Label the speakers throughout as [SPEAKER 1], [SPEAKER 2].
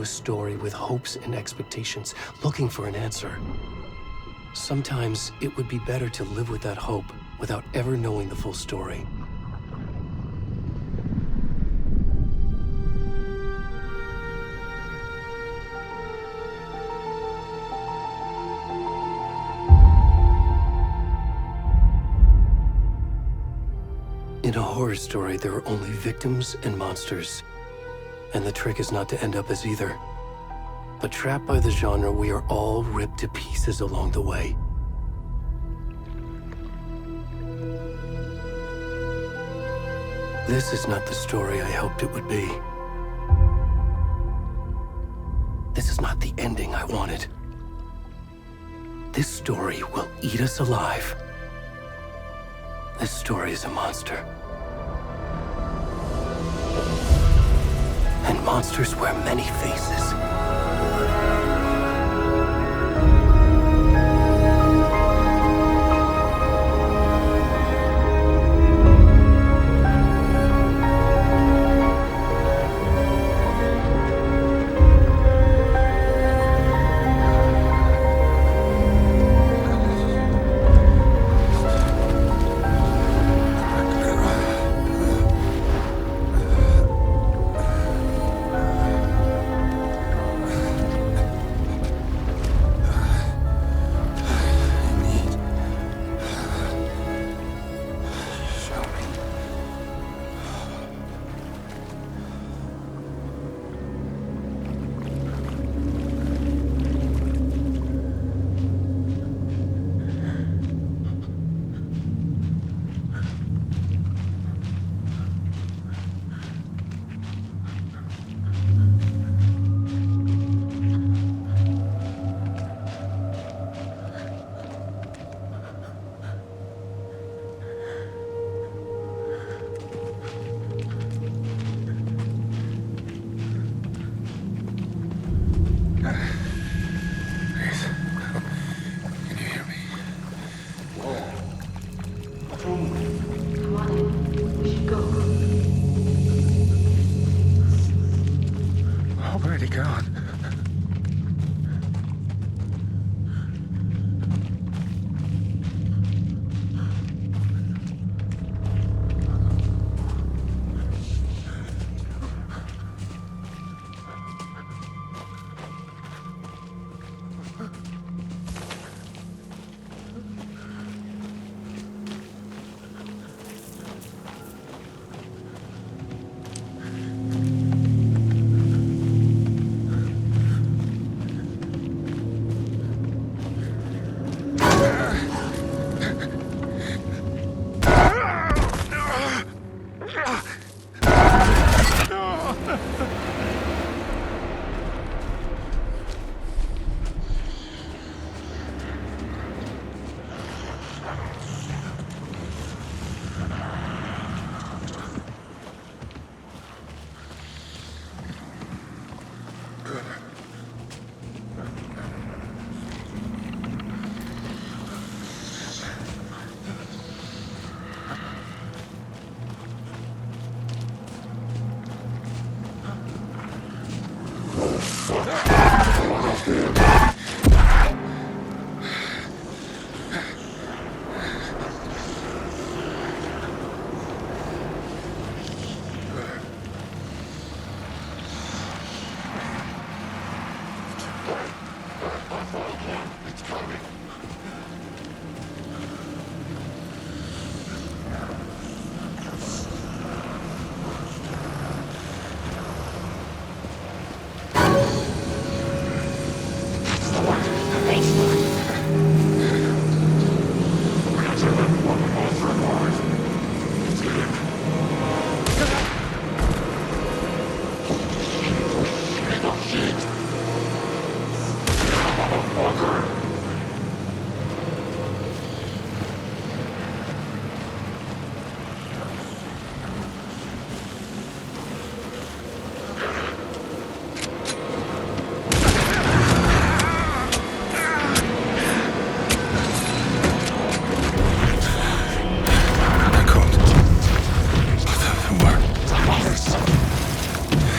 [SPEAKER 1] a story with hopes and expectations, looking for an answer. Sometimes it would be better to live with that hope without ever knowing the full story. In a horror story, there are only victims and monsters. And the trick is not to end up as either. But trapped by the genre, we are all ripped to pieces along the way. This is not the story I hoped it would be. This is not the ending I wanted. This story will eat us alive. This story is a monster. And monsters wear many faces.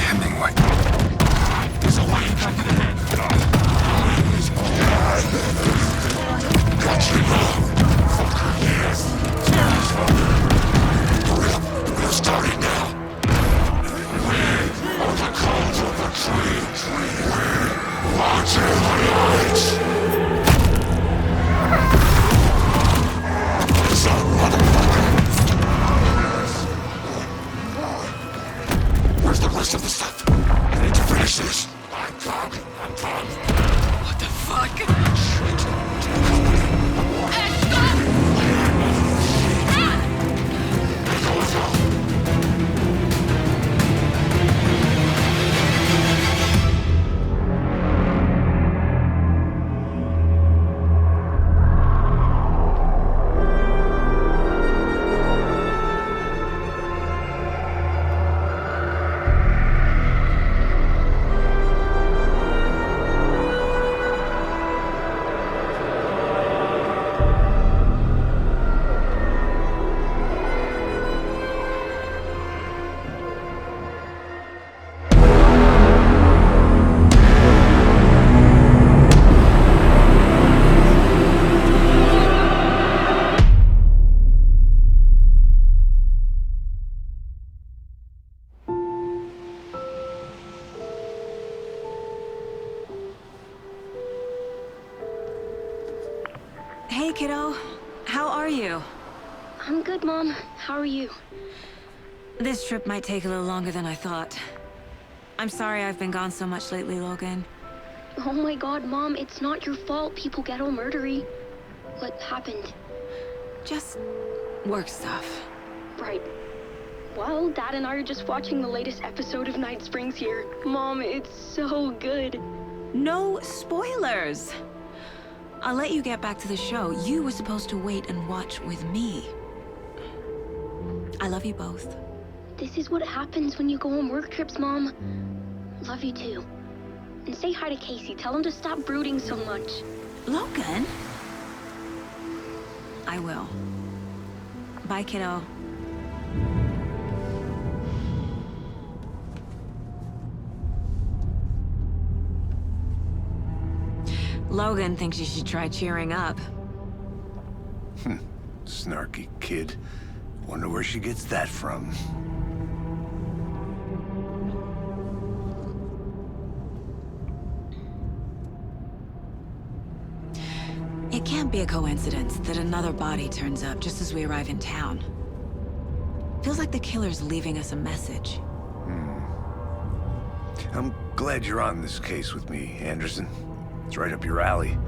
[SPEAKER 2] Hemingway. Hey, kiddo. How are you?
[SPEAKER 3] I'm good, Mom. How are you?
[SPEAKER 2] This trip might take a little longer than I thought. I'm sorry I've been gone so much lately, Logan.
[SPEAKER 3] Oh my god, Mom, it's not your fault people get all murdery. What happened?
[SPEAKER 2] Just work stuff.
[SPEAKER 3] Right. Well, Dad and I are just watching the latest episode of Night Springs here. Mom, it's so good.
[SPEAKER 2] No spoilers! I'll let you get back to the show. You were supposed to wait and watch with me. I love you both.
[SPEAKER 3] This is what happens when you go on work trips, Mom. Love you too. And say hi to Casey. Tell him to stop brooding so much.
[SPEAKER 2] Logan? I will. Bye, kiddo. Logan thinks you should try cheering up.
[SPEAKER 4] Snarky kid. Wonder where she gets that from.
[SPEAKER 2] It can't be a coincidence that another body turns up just as we arrive in town. Feels like the killer's leaving us a message.
[SPEAKER 4] I'm glad you're on this case with me, Anderson. It's right up your alley.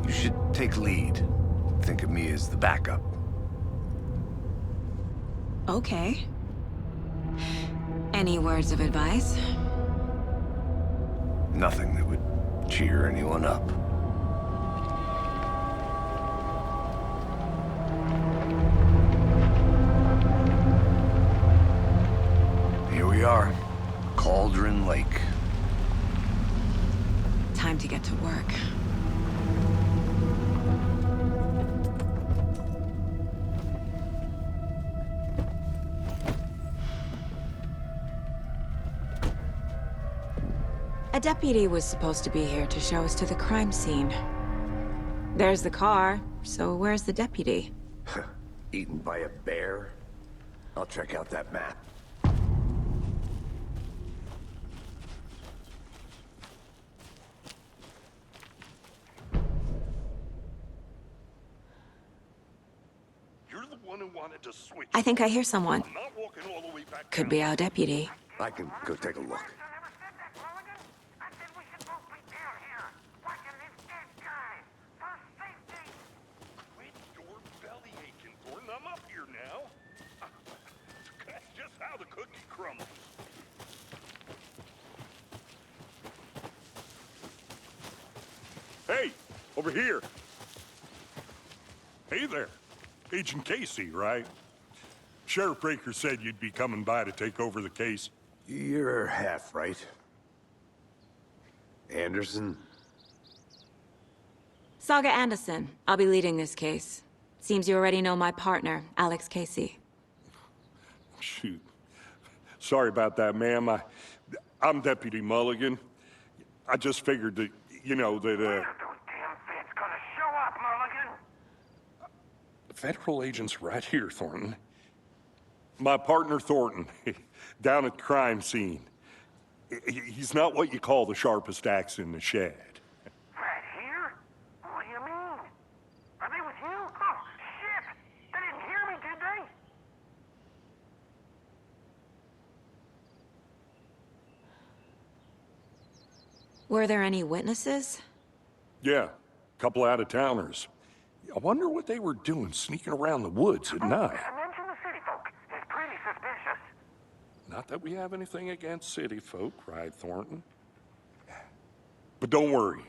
[SPEAKER 4] You should take lead. Think of me as the backup.
[SPEAKER 2] Okay. Any words of advice?
[SPEAKER 4] Nothing that would cheer anyone up. Here we are. Cauldron Lake.
[SPEAKER 2] Time to get to work. A deputy was supposed to be here to show us to the crime scene. There's the car, so where's the deputy?
[SPEAKER 4] Eaten by a bear? I'll check out that map.
[SPEAKER 5] You're the one who wanted to switch.
[SPEAKER 2] I think I hear someone.
[SPEAKER 5] I'm not walking all the way back
[SPEAKER 2] Could
[SPEAKER 5] down.
[SPEAKER 2] be our deputy.
[SPEAKER 4] I can go take a look.
[SPEAKER 5] Quit your belly aching, Thornton. I'm up here now. That's just how the cookie crumbles. Hey, over here. Hey there. Agent Casey, right? Sheriff Breaker said you'd be coming by to take over the case.
[SPEAKER 4] You're half right. Anderson?
[SPEAKER 2] Saga Anderson. I'll be leading this case. Seems you already know my partner, Alex Casey.
[SPEAKER 5] Shoot. Sorry about that, ma'am. I'm Deputy Mulligan. I just figured that, you know, that,
[SPEAKER 6] Those damn feds gonna show up, Mulligan.
[SPEAKER 5] federal agent's right here, Thornton. My partner, Thornton, down at the crime scene. He's not what you call the sharpest axe in the shed.
[SPEAKER 6] Right here? What do you mean? Are they with you? Oh, shit! They didn't hear me, did they?
[SPEAKER 2] Were there any witnesses?
[SPEAKER 5] Yeah, a couple out-of-towners. I wonder what they were doing sneaking around the woods at night.
[SPEAKER 6] Mention the city folk. It's pretty suspicious.
[SPEAKER 5] Not that we have anything against city folk, cried Thornton. But don't worry.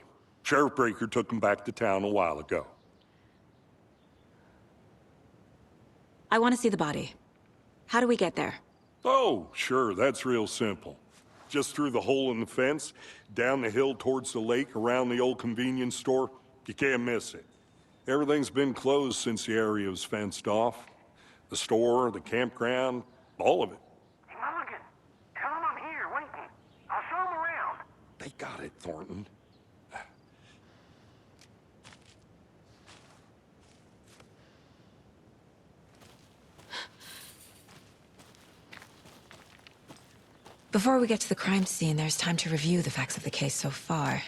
[SPEAKER 5] Sheriff Breaker took them back to town a while ago.
[SPEAKER 2] I want to see the body. How do we get there?
[SPEAKER 5] Oh, sure, that's real simple. Just through the hole in the fence, down the hill towards the lake, around the old convenience store. You can't miss it. Everything's been closed since the area was fenced off. The store, the campground, all of it.
[SPEAKER 6] Hey, Mulligan, tell them I'm here, waiting. I'll show them around.
[SPEAKER 5] They got it, Thornton.
[SPEAKER 2] Before we get to the crime scene, there's time to review the facts of the case so far.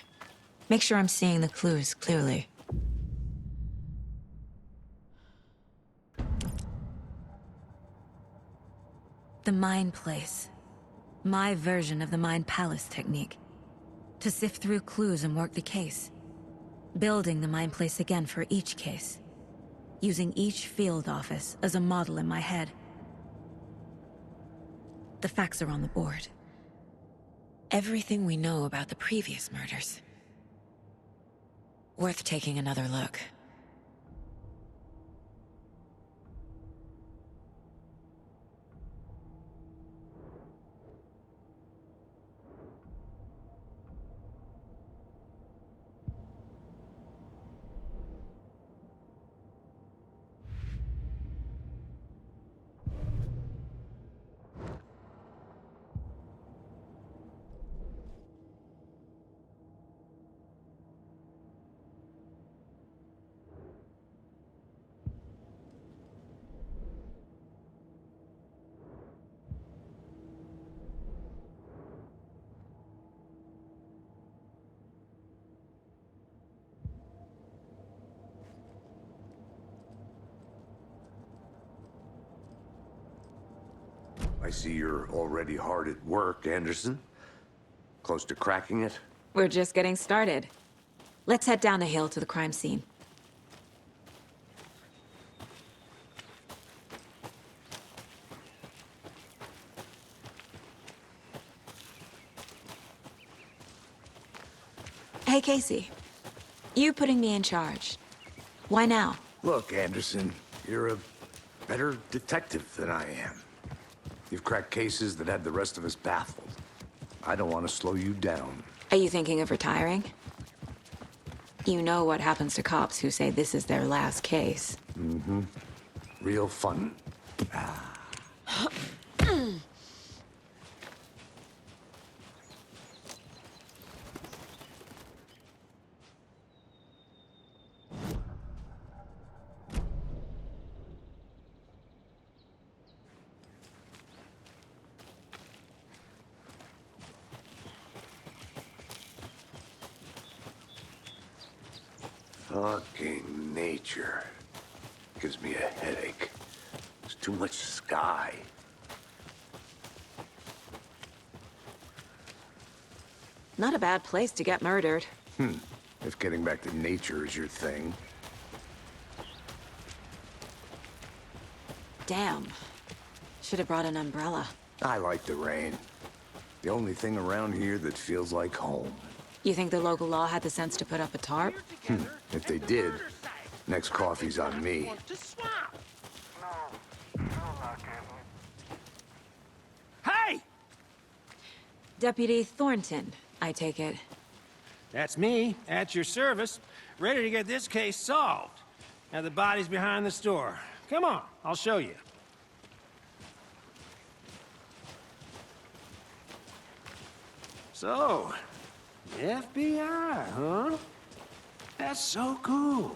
[SPEAKER 2] Make sure I'm seeing the clues clearly. The Mind Place. My version of the Mind Palace technique. To sift through clues and work the case. Building the Mind Place again for each case. Using each field office as a model in my head. The facts are on the board. Everything we know about the previous murders. Worth taking another look.
[SPEAKER 4] I see you're already hard at work, Anderson. Close to cracking it?
[SPEAKER 2] We're just getting started. Let's head down the hill to the crime scene. Hey, Casey. You putting me in charge. Why now?
[SPEAKER 4] Look, Anderson, you're a better detective than I am. You've cracked cases that had the rest of us baffled. I don't want to slow you down.
[SPEAKER 2] Are you thinking of retiring? You know what happens to cops who say this is their last case.
[SPEAKER 4] Mm-hmm. Real fun. Fucking nature. Gives me a headache. There's too much sky.
[SPEAKER 2] Not a bad place to get murdered.
[SPEAKER 4] If getting back to nature is your thing.
[SPEAKER 2] Damn. Should have brought an umbrella.
[SPEAKER 4] I like the rain. The only thing around here that feels like home.
[SPEAKER 2] You think the local law had the sense to put up a tarp?
[SPEAKER 4] If they did, next coffee's on me.
[SPEAKER 7] Hey!
[SPEAKER 2] Deputy Thornton, I take it.
[SPEAKER 7] That's me, at your service, ready to get this case solved. Now the body's behind the store. Come on, I'll show you. So, the FBI, huh? That's so cool.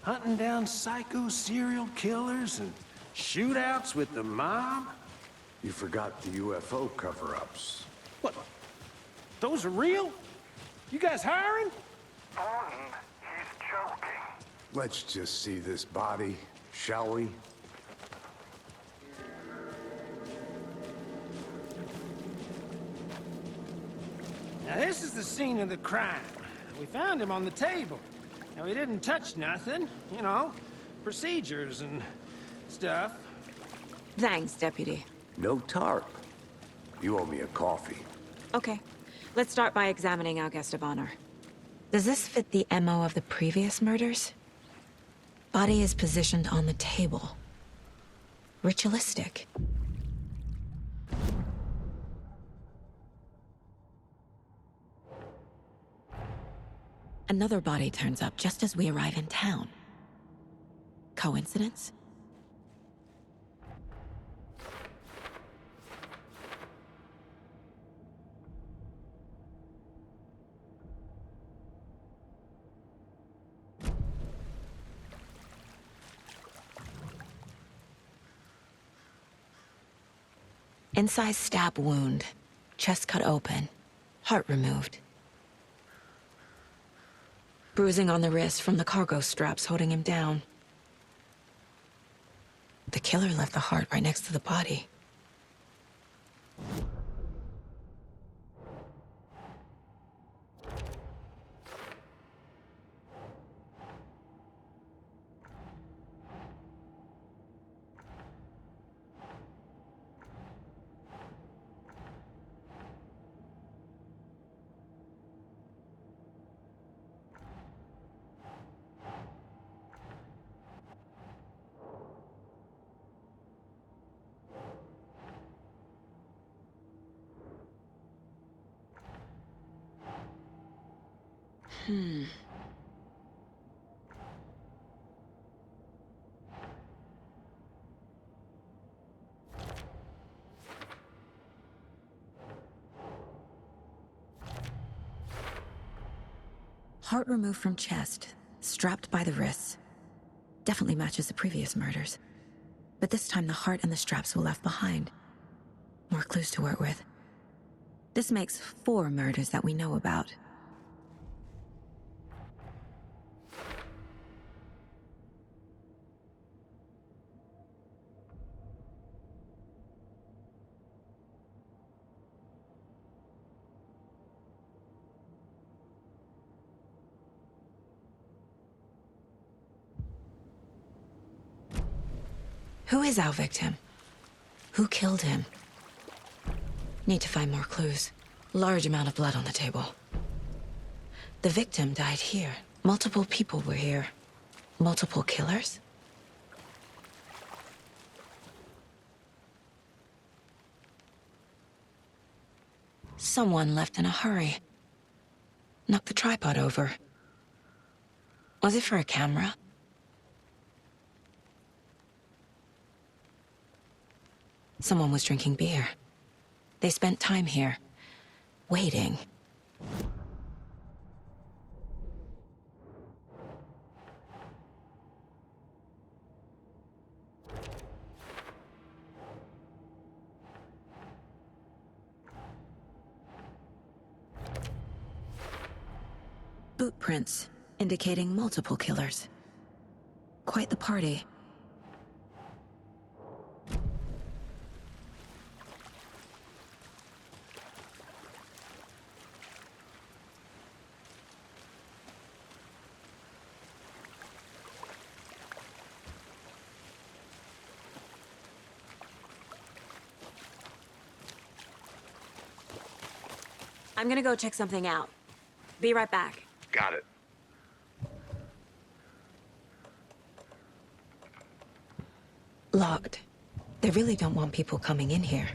[SPEAKER 7] Hunting down psycho serial killers and shootouts with the mob?
[SPEAKER 4] You forgot the UFO cover-ups.
[SPEAKER 7] What? Those are real? You guys hiring?
[SPEAKER 6] Thornton, he's joking.
[SPEAKER 4] Let's just see this body, shall we?
[SPEAKER 7] Now this is the scene of the crime. We found him on the table. Now he didn't touch nothing, you know, procedures and stuff.
[SPEAKER 2] Thanks, Deputy.
[SPEAKER 4] No tarp. You owe me a coffee.
[SPEAKER 2] Okay. Let's start by examining our guest of honor. Does this fit the MO of the previous murders? Body is positioned on the table. Ritualistic. Another body turns up just as we arrive in town. Coincidence? Incised stab wound, chest cut open, heart removed. Bruising on the wrist from the cargo straps holding him down. The killer left the heart right next to the body. Heart removed from chest, strapped by the wrists. Definitely matches the previous murders. But this time the heart and the straps were left behind. More clues to work with. This makes 4 murders that we know about. Who is our victim? Who killed him? Need to find more clues. Large amount of blood on the table. The victim died here. Multiple people were here. Multiple killers? Someone left in a hurry. Knocked the tripod over. Was it for a camera? Someone was drinking beer. They spent time here, waiting. Boot prints, indicating multiple killers. Quite the party. I'm gonna go check something out. Be right back.
[SPEAKER 4] Got it.
[SPEAKER 2] Locked. They really don't want people coming in here.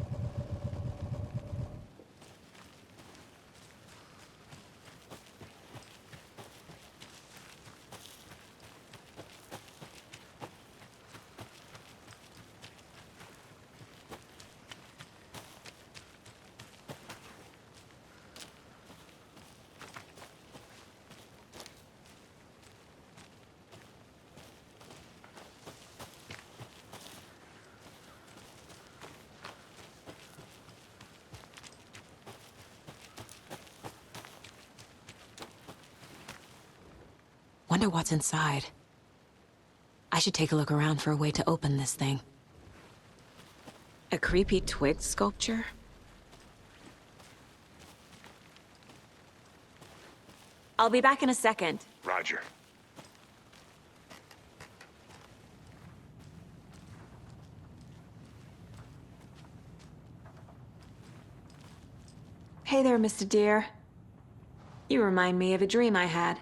[SPEAKER 2] Wonder what's inside. I should take a look around for a way to open this thing. A creepy twig sculpture? I'll be back in a second.
[SPEAKER 4] Roger.
[SPEAKER 2] Hey there, Mr. Deer. You remind me of a dream I had.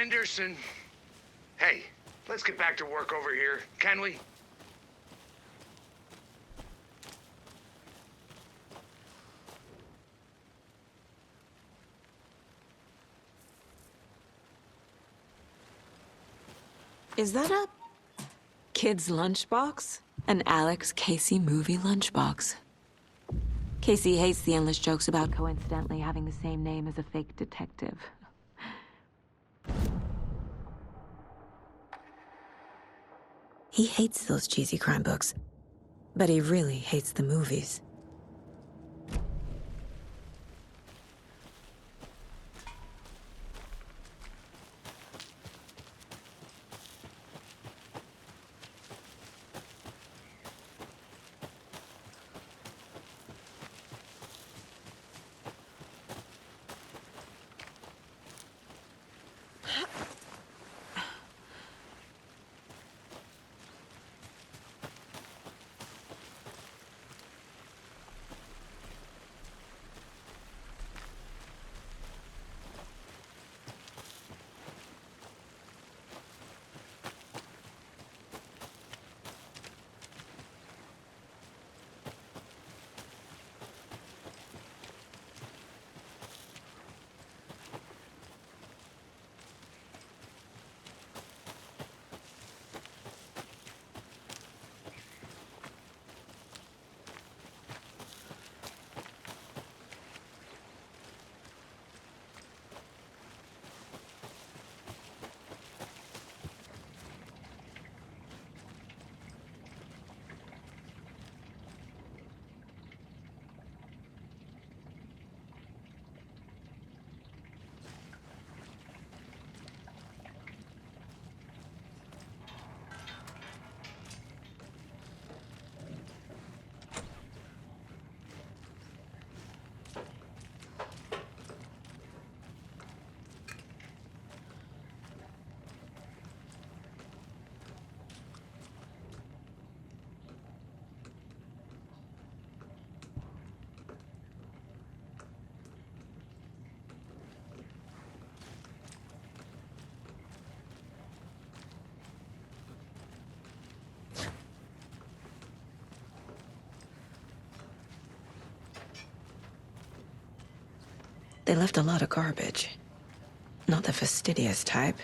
[SPEAKER 4] Anderson. Hey, let's get back to work over here, can we?
[SPEAKER 2] Is that a kid's lunchbox? An Alex Casey movie lunchbox. Casey hates the endless jokes about coincidentally having the same name as a fake detective. He hates those cheesy crime books, but he really hates the movies. They left a lot of garbage. Not the fastidious type.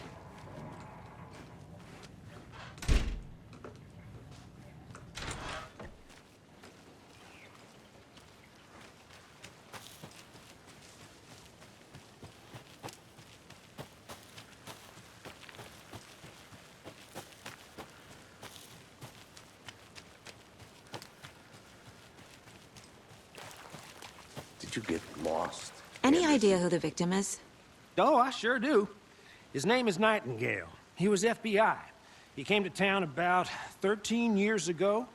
[SPEAKER 4] Did you get lost?
[SPEAKER 2] Any
[SPEAKER 4] Anderson?
[SPEAKER 2] idea who the victim is?
[SPEAKER 7] Oh, I sure do. His name is Nightingale. He was FBI. He came to town about 13 years ago.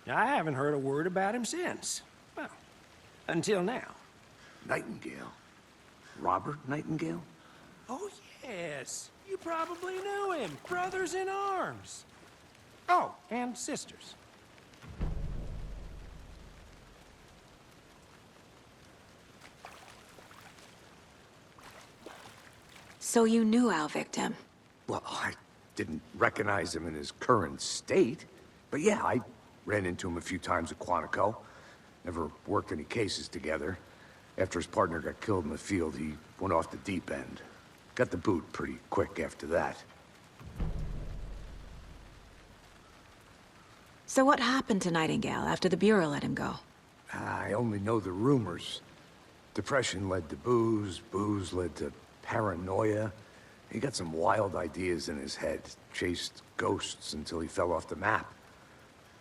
[SPEAKER 7] I haven't heard a word about him since. Well, until now.
[SPEAKER 4] Nightingale? Robert Nightingale?
[SPEAKER 7] Oh, yes. You probably knew him. Brothers in arms. Oh, and sisters.
[SPEAKER 2] So you knew our victim?
[SPEAKER 4] Well, I didn't recognize him in his current state. But yeah, I ran into him a few times at Quantico. Never worked any cases together. After his partner got killed in the field, he went off the deep end. Got the boot pretty quick after that.
[SPEAKER 2] So what happened to Nightingale after the Bureau let him go?
[SPEAKER 4] I only know the rumors. Depression led to booze, booze led to paranoia. He got some wild ideas in his head, chased ghosts until he fell off the map.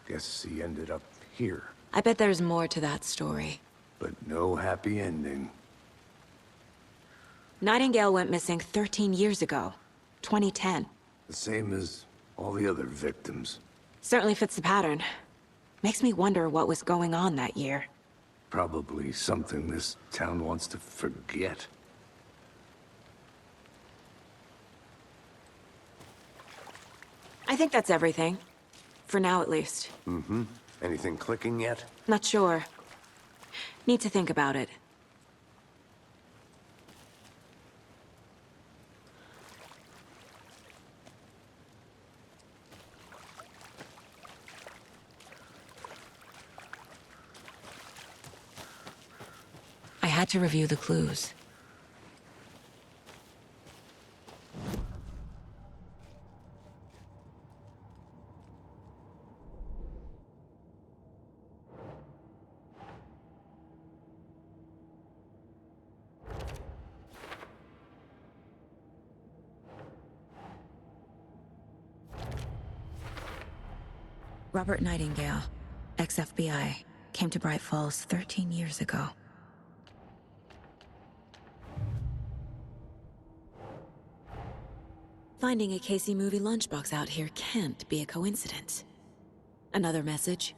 [SPEAKER 4] Guess he ended up here,
[SPEAKER 2] I bet there's more to that story.
[SPEAKER 4] but no happy ending.
[SPEAKER 2] Nightingale went missing 13 years ago, 2010.
[SPEAKER 4] The same as all the other victims.
[SPEAKER 2] Certainly fits the pattern. Makes me wonder what was going on that year.
[SPEAKER 4] Probably something this town wants to forget.
[SPEAKER 2] I think that's everything. For now, at least.
[SPEAKER 4] Mm-hmm. Anything clicking yet?
[SPEAKER 2] Not sure. Need to think about it. had to review the clues. Robert Nightingale, ex-FBI, came to Bright Falls 13 years ago. Finding a Casey movie lunchbox out here can't be a coincidence. Another message?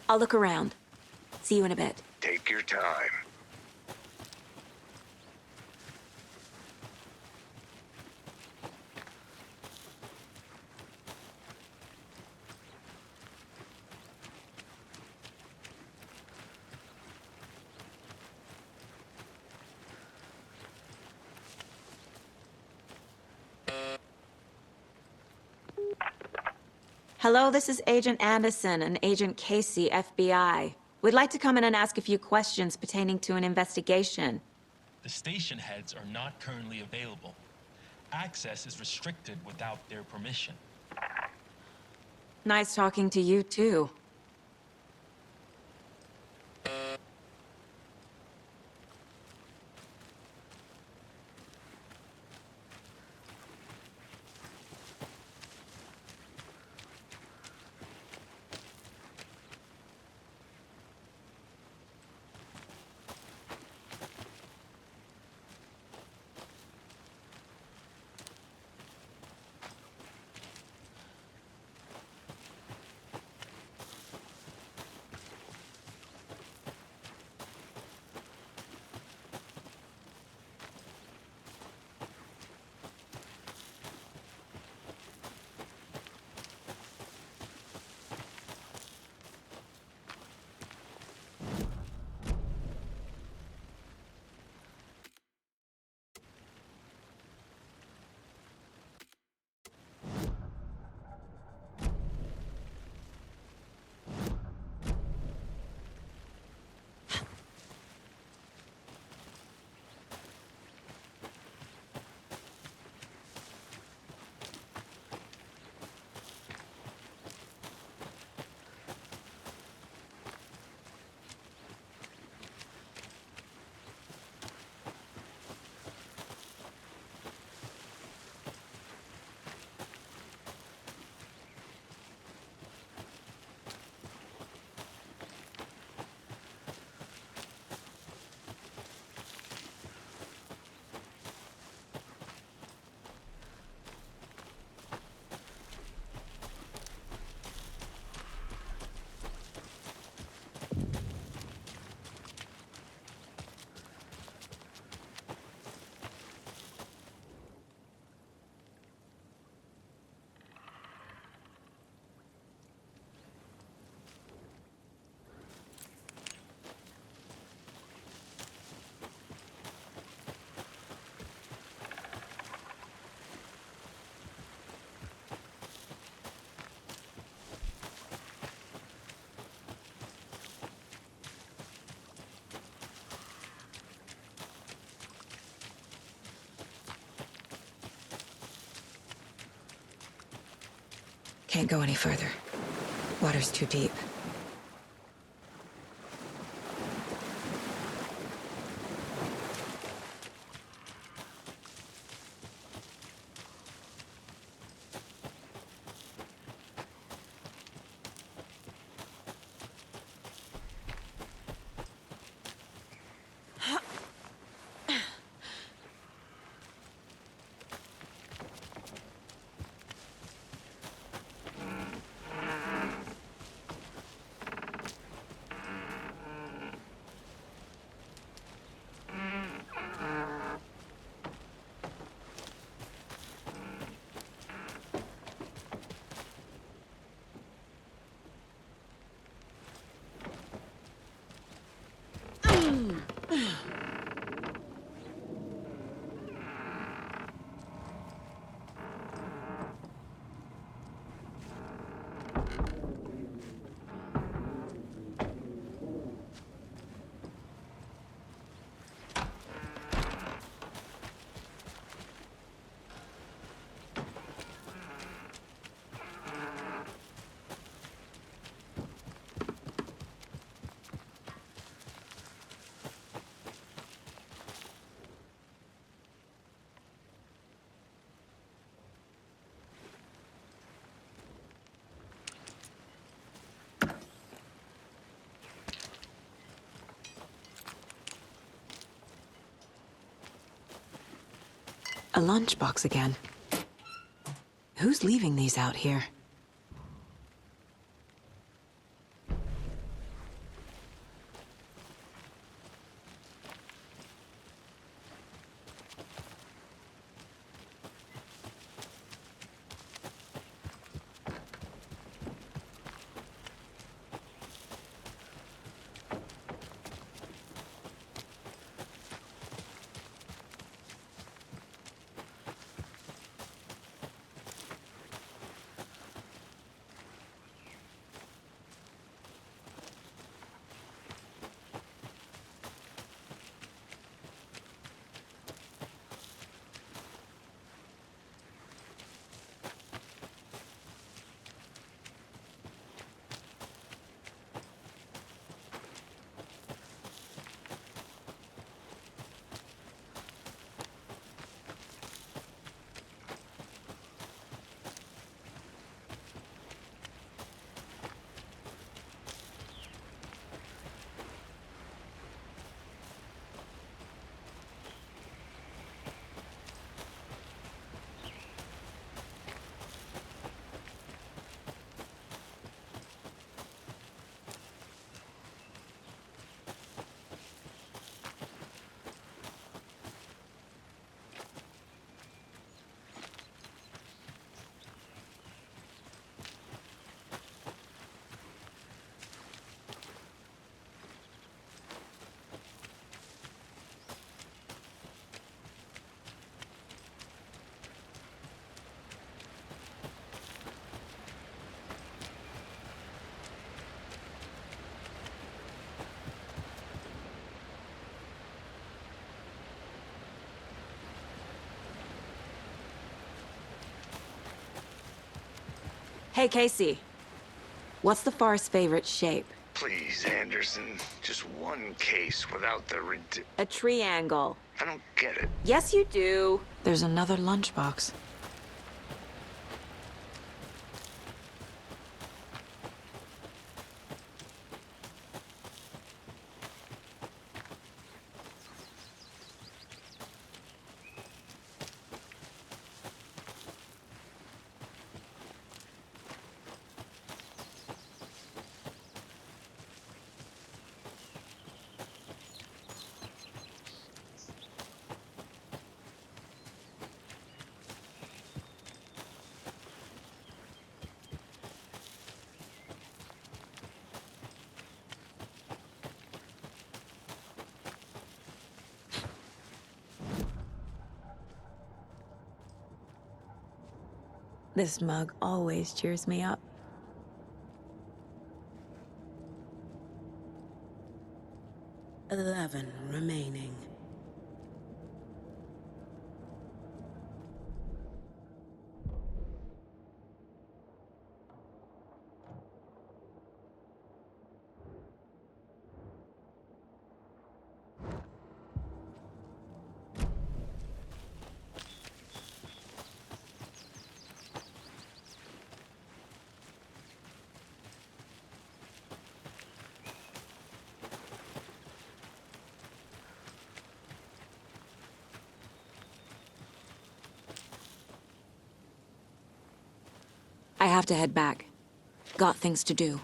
[SPEAKER 2] I'll look around. See you in a bit.
[SPEAKER 6] Take your time.
[SPEAKER 2] Hello, this is Agent Anderson and Agent Casey, FBI. We'd like to come in and ask a few questions pertaining to an investigation.
[SPEAKER 8] The station heads are not currently available. Access is restricted without their permission.
[SPEAKER 2] Nice talking to you, too. Can't go any further. Water's too deep. A lunchbox again. Who's leaving these out here? Hey, Casey. What's the far's favorite shape?
[SPEAKER 4] Please, Anderson. Just one case without the
[SPEAKER 2] A triangle.
[SPEAKER 4] I don't get it.
[SPEAKER 2] Yes, you do. There's another lunchbox. This mug always cheers me up.
[SPEAKER 9] 11 remaining.
[SPEAKER 2] have to head back. Got things to do.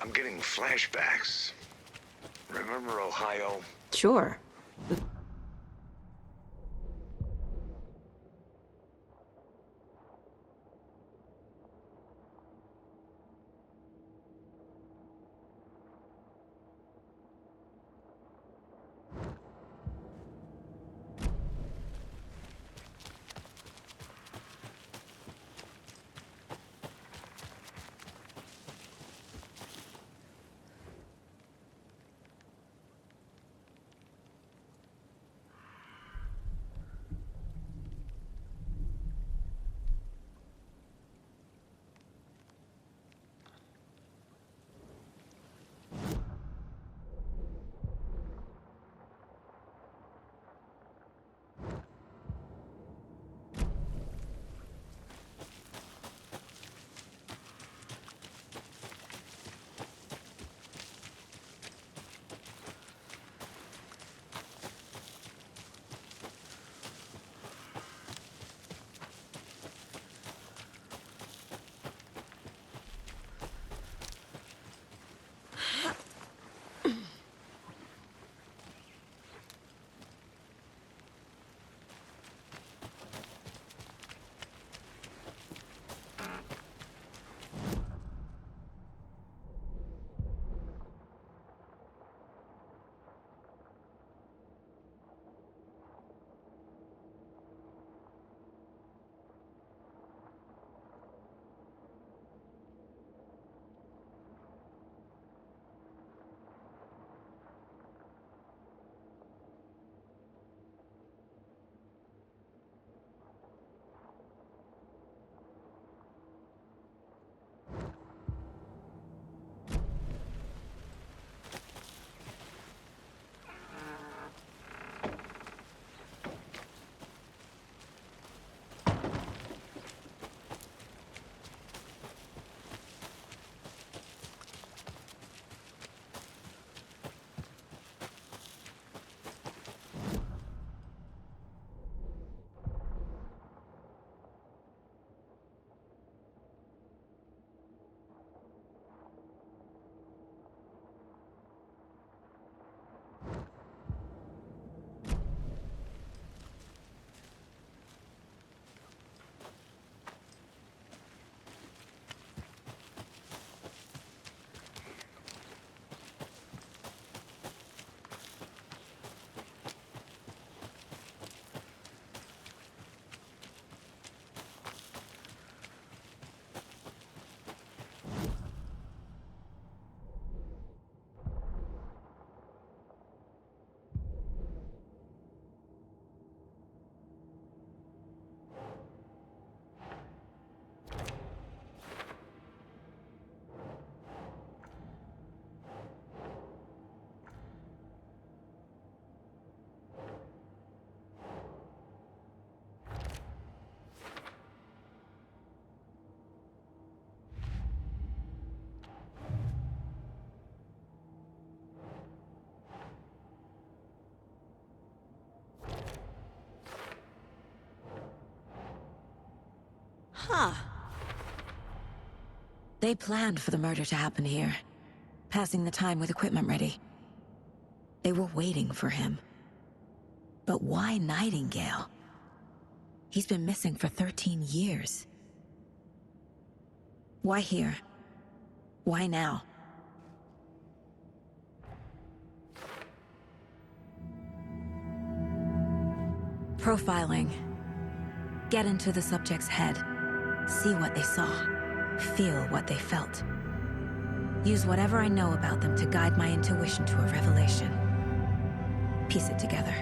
[SPEAKER 4] I'm getting flashbacks. Remember Ohio?
[SPEAKER 2] Sure. Huh. They planned for the murder to happen here, passing the time with equipment ready. They were waiting for him. But why Nightingale? He's been missing for 13 years. Why here? Why now? Profiling. Get into the subject's head. See what they saw. Feel what they felt. Use whatever I know about them to guide my intuition to a revelation. Piece it together.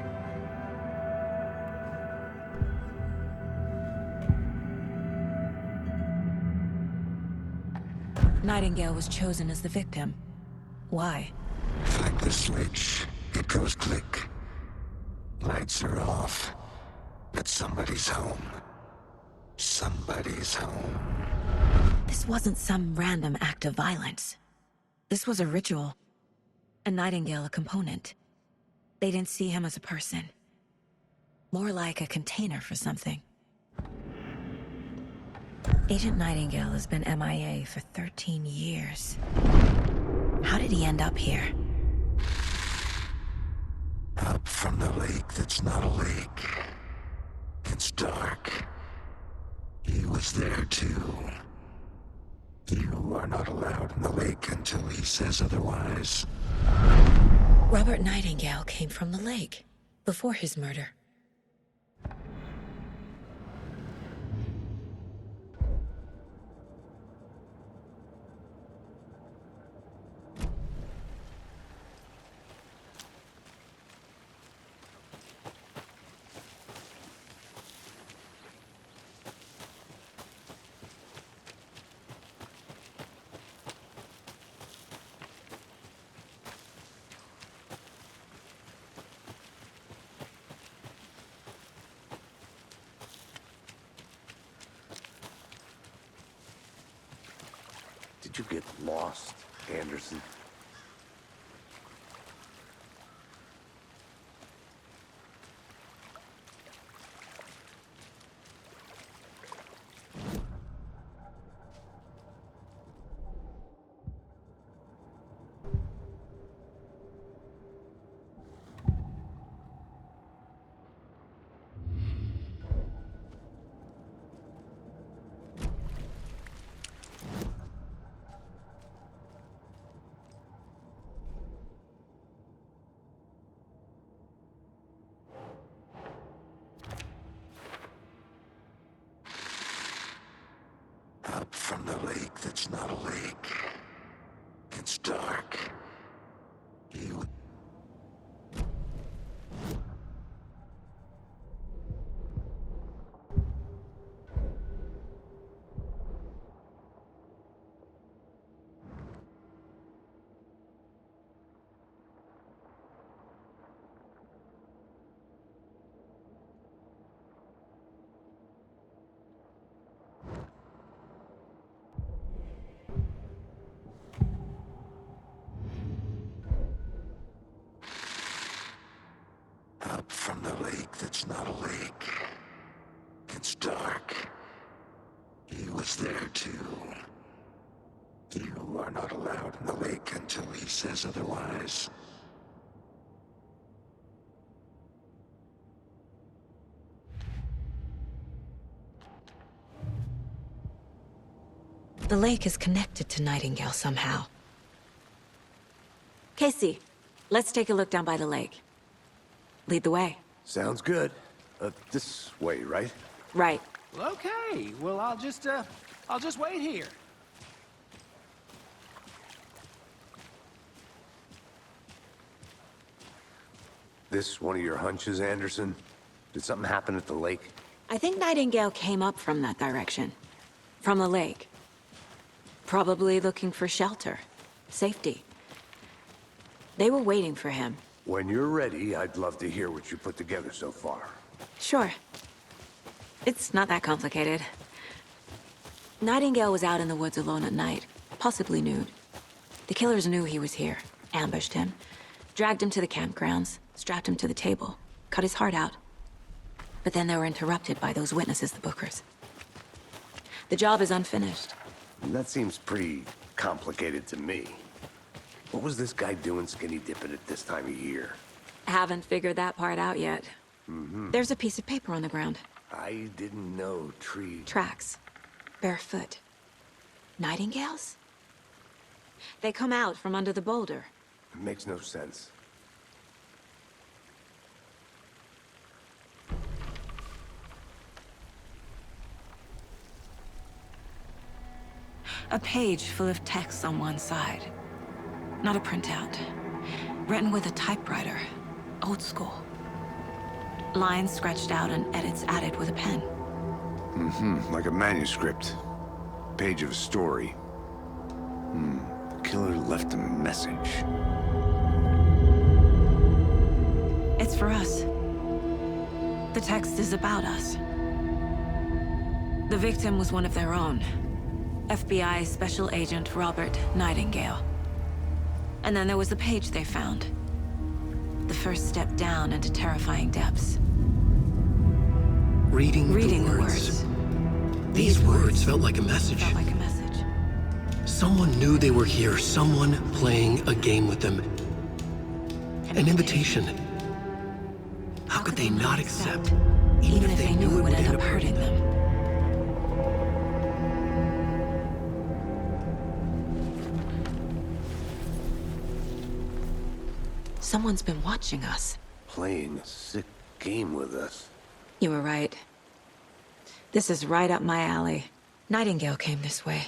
[SPEAKER 2] Nightingale was chosen as the victim. Why?
[SPEAKER 9] Flick the switch, it goes click. Lights are off, but somebody's home. Somebody's home.
[SPEAKER 2] This wasn't some random act of violence. This was a ritual. And Nightingale a component. They didn't see him as a person. More like a container for something. Agent Nightingale has been MIA for 13 years. How did he end up here?
[SPEAKER 9] Up from the lake that's not a lake. It's dark. He was there too. You are not allowed in the lake until he says otherwise.
[SPEAKER 2] Robert Nightingale came from the lake, before his murder.
[SPEAKER 4] Did you get lost, Anderson?
[SPEAKER 9] Up from the lake that's not a lake. It's dark. You... Up from the lake that's not a lake. It's dark. He was there too. You are not allowed in the lake until he says otherwise.
[SPEAKER 2] The lake is connected to Nightingale somehow. Casey, let's take a look down by the lake. Lead the way.
[SPEAKER 4] Sounds good. This way, right?
[SPEAKER 2] Right.
[SPEAKER 7] Well, okay. Well, I'll just wait here.
[SPEAKER 4] This one of your hunches, Anderson? Did something happen at the lake?
[SPEAKER 2] I think Nightingale came up from that direction. From the lake. Probably looking for shelter. Safety. They were waiting for him.
[SPEAKER 4] When you're ready, I'd love to hear what you put together so far.
[SPEAKER 2] Sure. It's not that complicated. Nightingale was out in the woods alone at night, possibly nude. The killers knew he was here, ambushed him, dragged him to the campgrounds, strapped him to the table, cut his heart out. But then they were interrupted by those witnesses, the Bookers. The job is unfinished.
[SPEAKER 4] That seems pretty complicated to me. What was this guy doing skinny dipping at this time of year?
[SPEAKER 2] Haven't figured that part out yet. There's a piece of paper on the ground.
[SPEAKER 4] I didn't know trees.
[SPEAKER 2] Tracks. Barefoot. Nightingales? They come out from under the boulder.
[SPEAKER 4] It makes no sense.
[SPEAKER 2] A page full of text on one side. Not a printout. Written with a typewriter. Old school. Lines scratched out and edits added with a pen.
[SPEAKER 4] Like a manuscript. Page of a story. The killer left a message.
[SPEAKER 2] It's for us. The text is about us. The victim was one of their own. FBI Special Agent Robert Nightingale. And then there was the page they found. The first step down into terrifying depths.
[SPEAKER 1] Reading the words. These words felt like a message.
[SPEAKER 2] Felt like a message.
[SPEAKER 1] Someone knew they were here, someone playing a game with them. An invitation. How could they not accept, even if they knew it would end up hurting them?
[SPEAKER 2] Someone's been watching us.
[SPEAKER 4] Playing a sick game with us.
[SPEAKER 2] You were right. This is right up my alley. Nightingale came this way.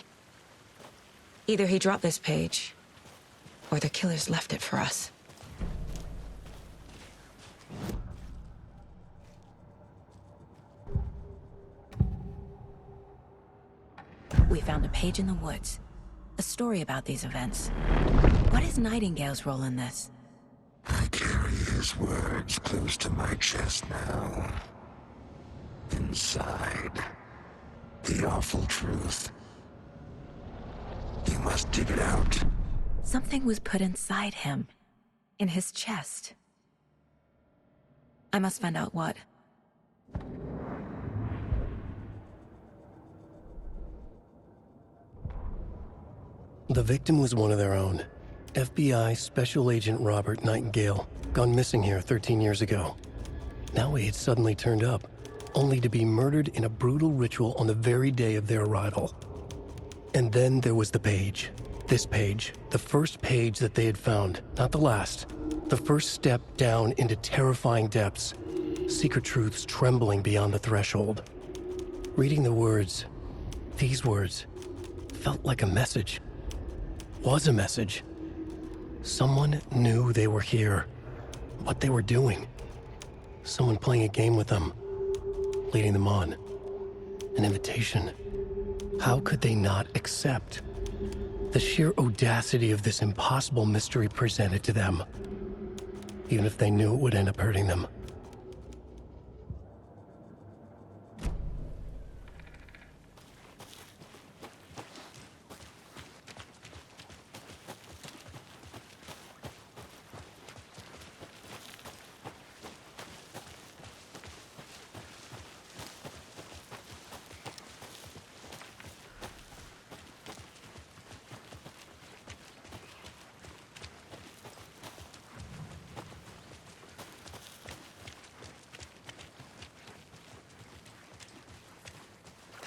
[SPEAKER 2] Either he dropped this page, or the killers left it for us. We found a page in the woods. A story about these events. What is Nightingale's role in this?
[SPEAKER 9] I carry his words close to my chest now. Inside, the awful truth. You must dig it out.
[SPEAKER 2] Something was put inside him. In his chest. I must find out what.
[SPEAKER 1] The victim was one of their own. FBI Special Agent Robert Nightingale, gone missing here 13 years ago. Now he had suddenly turned up, only to be murdered in a brutal ritual on the very day of their arrival. And then there was the page. This page, the first page that they had found, not the last. The first step down into terrifying depths, secret truths trembling beyond the threshold. Reading the words, these words, felt like a message. Was a message. Someone knew they were here, what they were doing. Someone playing a game with them, leading them on. An invitation. How could they not accept? The sheer audacity of this impossible mystery presented to them, even if they knew it would end up hurting them.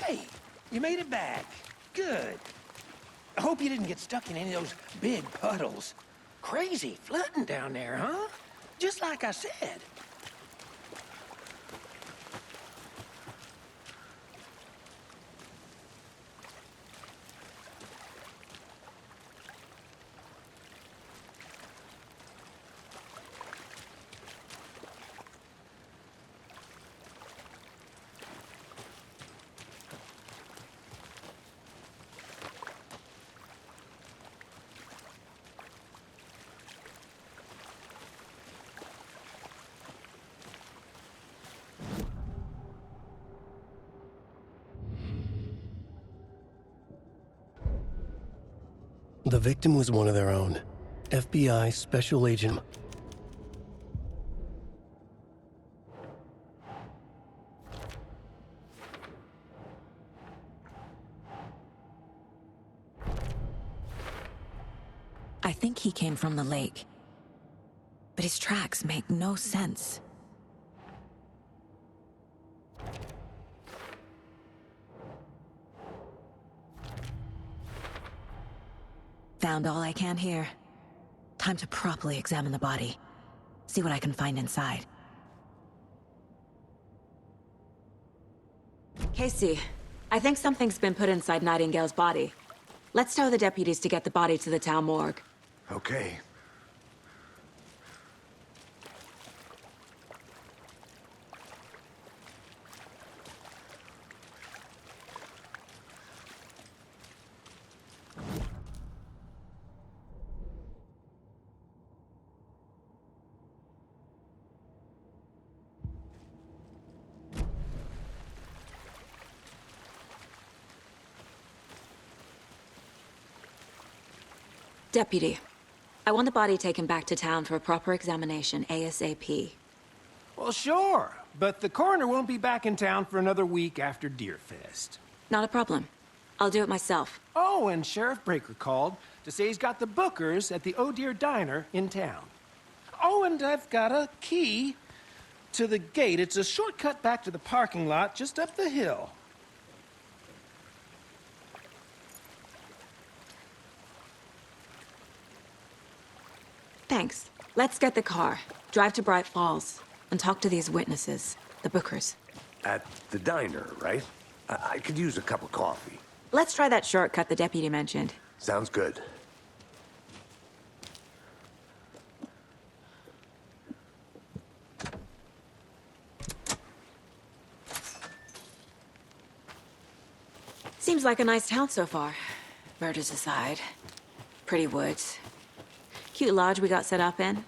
[SPEAKER 7] Hey, you made it back. Good. I hope you didn't get stuck in any of those big puddles. Crazy flooding down there, huh? Just like I said.
[SPEAKER 1] The victim was one of their own. FBI Special Agent.
[SPEAKER 2] I think he came from the lake. But his tracks make no sense. Found all I can here. Time to properly examine the body. See what I can find inside. Casey, I think something's been put inside Nightingale's body. Let's tell the deputies to get the body to the town morgue.
[SPEAKER 4] Okay.
[SPEAKER 2] Deputy, I want the body taken back to town for a proper examination ASAP.
[SPEAKER 7] Well, sure, but the coroner won't be back in town for another week after Deerfest.
[SPEAKER 2] Not a problem. I'll do it myself.
[SPEAKER 7] Oh, and Sheriff Breaker called to say he's got the Bookers at the Oh Dear Diner in town. Oh, and I've got a key to the gate. It's a shortcut back to the parking lot just up the hill.
[SPEAKER 2] Thanks. Let's get the car, drive to Bright Falls, and talk to these witnesses, the Bookers.
[SPEAKER 4] At the diner, right? I could use a cup of coffee.
[SPEAKER 2] Let's try that shortcut the deputy mentioned.
[SPEAKER 4] Sounds good.
[SPEAKER 2] Seems like a nice town so far. Murders aside. Pretty woods. Cute lodge we got set up in.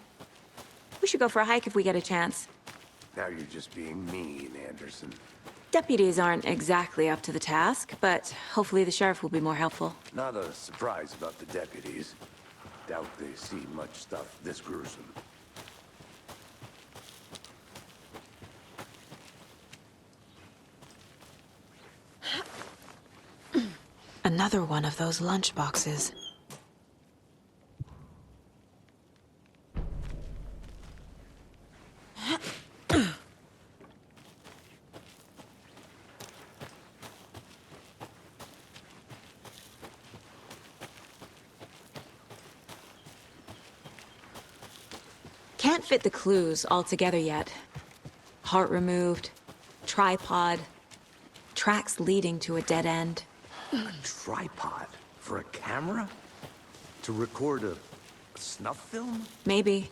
[SPEAKER 2] We should go for a hike if we get a chance.
[SPEAKER 4] Now you're just being mean, Anderson.
[SPEAKER 2] Deputies aren't exactly up to the task, but hopefully the sheriff will be more helpful.
[SPEAKER 4] Not a surprise about the deputies. Doubt they see much stuff this gruesome.
[SPEAKER 2] Another one of those lunch boxes. Can't fit the clues all together yet. Heart removed, tripod, tracks leading to a dead end.
[SPEAKER 4] A tripod? For a camera? To record a snuff film?
[SPEAKER 2] Maybe.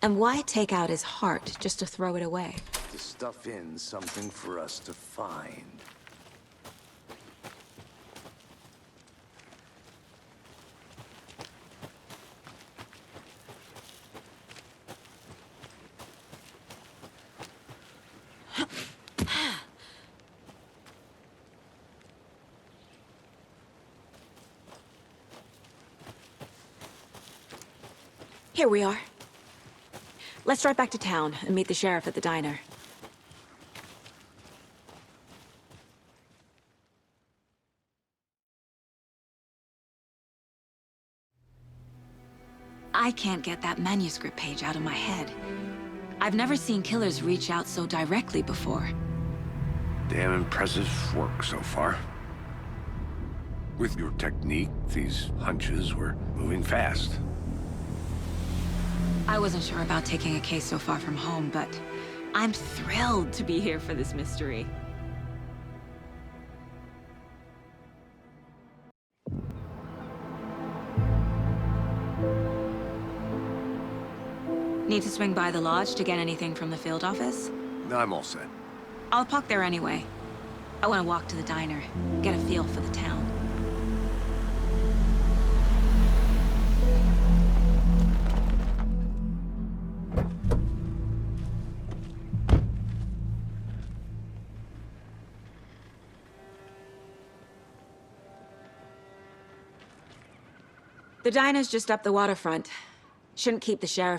[SPEAKER 2] And why take out his heart just to throw it away?
[SPEAKER 4] To stuff in something for us to find.
[SPEAKER 2] Here we are. Let's drive back to town and meet the sheriff at the diner. I can't get that manuscript page out of my head. I've never seen killers reach out so directly before.
[SPEAKER 4] Damn impressive work so far. With your technique, these hunches were moving fast.
[SPEAKER 2] I wasn't sure about taking a case so far from home, but I'm thrilled to be here for this mystery. Need to swing by the lodge to get anything from the field office?
[SPEAKER 4] I'm all set.
[SPEAKER 2] I'll park there anyway. I want to walk to the diner, get a feel for the town. The diner's just up the waterfront. Shouldn't keep the sheriff